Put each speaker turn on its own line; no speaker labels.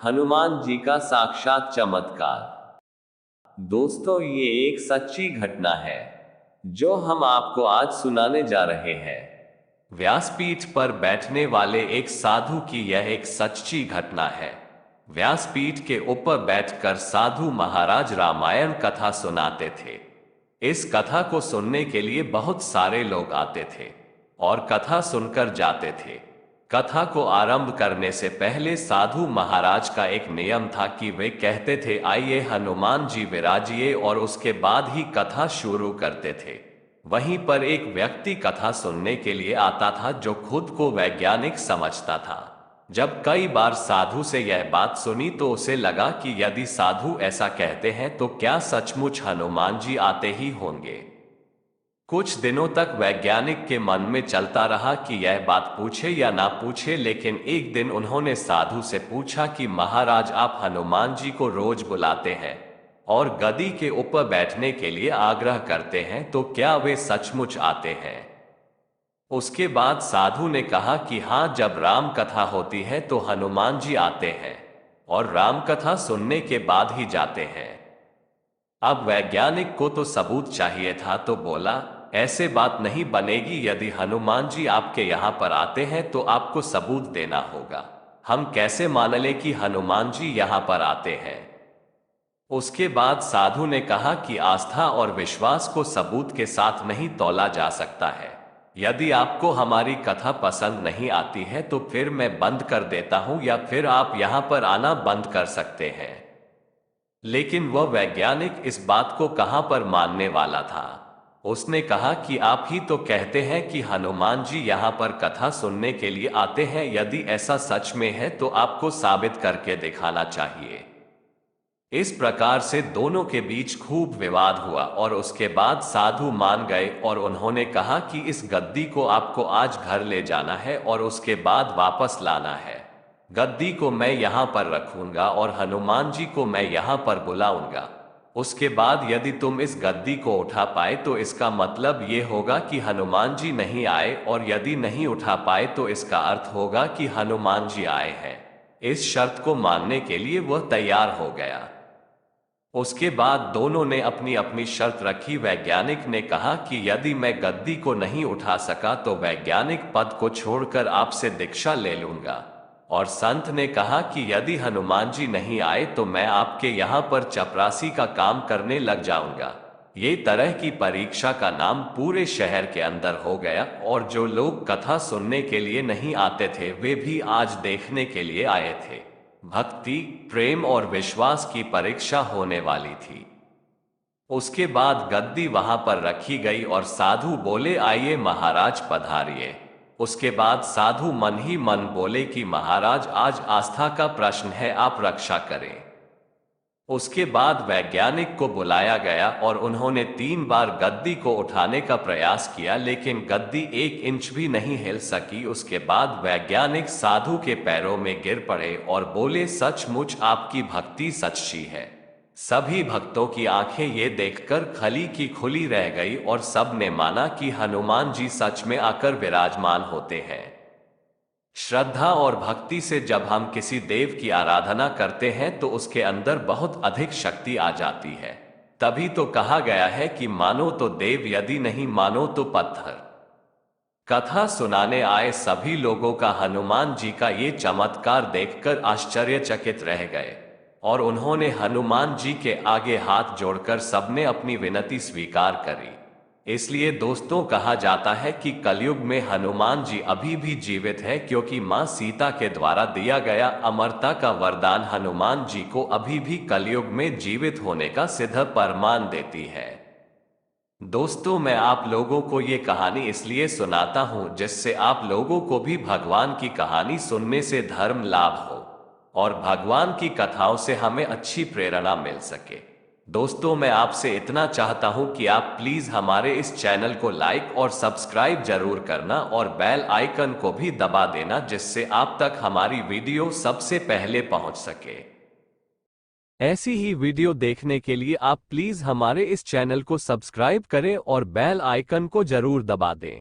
हनुमान जी का साक्षात चमत्कार। दोस्तों, ये एक सच्ची घटना है जो हम आपको आज सुनाने जा रहे हैं। व्यासपीठ पर बैठने वाले एक साधु की यह एक सच्ची घटना है। व्यासपीठ के ऊपर बैठकर साधु महाराज रामायण कथा सुनाते थे। इस कथा को सुनने के लिए बहुत सारे लोग आते थे और कथा सुनकर जाते थे। कथा को आरंभ करने से पहले साधु महाराज का एक नियम था कि वे कहते थे, आइए हनुमान जी विराजिए, और उसके बाद ही कथा शुरू करते थे। वहीं पर एक व्यक्ति कथा सुनने के लिए आता था जो खुद को वैज्ञानिक समझता था। जब कई बार साधु से यह बात सुनी तो उसे लगा कि यदि साधु ऐसा कहते हैं तो क्या सचमुच हनुमान जी आते ही होंगे। कुछ दिनों तक वैज्ञानिक के मन में चलता रहा कि यह बात पूछे या ना पूछे, लेकिन एक दिन उन्होंने साधु से पूछा कि महाराज, आप हनुमान जी को रोज बुलाते हैं और गद्दी के ऊपर बैठने के लिए आग्रह करते हैं, तो क्या वे सचमुच आते हैं? उसके बाद साधु ने कहा कि हाँ, जब राम कथा होती है तो हनुमान जी आते हैं और राम कथा सुनने के बाद ही जाते हैं। अब वैज्ञानिक को तो सबूत चाहिए था, तो बोला, ऐसे बात नहीं बनेगी। यदि हनुमान जी आपके यहाँ पर आते हैं तो आपको सबूत देना होगा। हम कैसे मान लें कि हनुमान जी यहाँ पर आते हैं? उसके बाद साधु ने कहा कि आस्था और विश्वास को सबूत के साथ नहीं तौला जा सकता है। यदि आपको हमारी कथा पसंद नहीं आती है तो फिर मैं बंद कर देता हूं, या फिर आप यहां पर आना बंद कर सकते हैं। लेकिन वह वैज्ञानिक इस बात को कहां पर मानने वाला था। उसने कहा कि आप ही तो कहते हैं कि हनुमान जी यहां पर कथा सुनने के लिए आते हैं। यदि ऐसा सच में है तो आपको साबित करके दिखाना चाहिए। इस प्रकार से दोनों के बीच खूब विवाद हुआ और उसके बाद साधु मान गए और उन्होंने कहा कि इस गद्दी को आपको आज घर ले जाना है और उसके बाद वापस लाना है। गद्दी को मैं यहां पर रखूंगा और हनुमान जी को मैं यहां पर बुलाऊंगा। उसके बाद यदि तुम इस गद्दी को उठा पाए तो इसका मतलब ये होगा कि हनुमान जी नहीं आए, और यदि नहीं उठा पाए तो इसका अर्थ होगा कि हनुमान जी आए हैं। इस शर्त को मानने के लिए वह तैयार हो गया। उसके बाद दोनों ने अपनी अपनी शर्त रखी। वैज्ञानिक ने कहा कि यदि मैं गद्दी को नहीं उठा सका तो वैज्ञानिक पद को छोड़कर आपसे दीक्षा ले लूंगा, और संत ने कहा कि यदि हनुमान जी नहीं आए तो मैं आपके यहाँ पर चपरासी का काम करने लग जाऊंगा। ये तरह की परीक्षा का नाम पूरे शहर के अंदर हो गया, और जो लोग कथा सुनने के लिए नहीं आते थे वे भी आज देखने के लिए आए थे। भक्ति, प्रेम और विश्वास की परीक्षा होने वाली थी। उसके बाद गद्दी वहां पर रखी गई और साधु बोले, आइए महाराज पधारिए। उसके बाद साधु मन ही मन बोले कि महाराज, आज आस्था का प्रश्न है, आप रक्षा करें। उसके बाद वैज्ञानिक को बुलाया गया और उन्होंने 3 बार गद्दी को उठाने का प्रयास किया, लेकिन गद्दी 1 इंच भी नहीं हिल सकी। उसके बाद वैज्ञानिक साधु के पैरों में गिर पड़े और बोले, सचमुच आपकी भक्ति सच्ची है। सभी भक्तों की आंखें ये देखकर खली की खुली रह गई और सब ने माना कि हनुमान जी सच में आकर विराजमान होते हैं। श्रद्धा और भक्ति से जब हम किसी देव की आराधना करते हैं तो उसके अंदर बहुत अधिक शक्ति आ जाती है। तभी तो कहा गया है कि मानो तो देव, यदि नहीं मानो तो पत्थर। कथा सुनाने आए सभी लोगों का हनुमान जी का ये चमत्कार देखकर आश्चर्यचकित रह गए और उन्होंने हनुमान जी के आगे हाथ जोड़कर सबने अपनी विनती स्वीकार करी। इसलिए दोस्तों, कहा जाता है कि कलयुग में हनुमान जी अभी भी जीवित है, क्योंकि मां सीता के द्वारा दिया गया अमरता का वरदान हनुमान जी को अभी भी कलयुग में जीवित होने का सिद्ध प्रमाण देती है। दोस्तों, मैं आप लोगों को ये कहानी इसलिए सुनाता हूं जिससे आप लोगों को भी भगवान की कहानी सुनने से धर्म लाभ हो और भगवान की कथाओं से हमें अच्छी प्रेरणा मिल सके। दोस्तों, मैं आपसे इतना चाहता हूं कि आप प्लीज हमारे इस चैनल को लाइक और सब्सक्राइब जरूर करना और बेल आइकन को भी दबा देना, जिससे आप तक हमारी वीडियो सबसे पहले पहुंच सके। ऐसी ही वीडियो देखने के लिए आप प्लीज हमारे इस चैनल को सब्सक्राइब करें और बेल आइकन को जरूर दबा दें।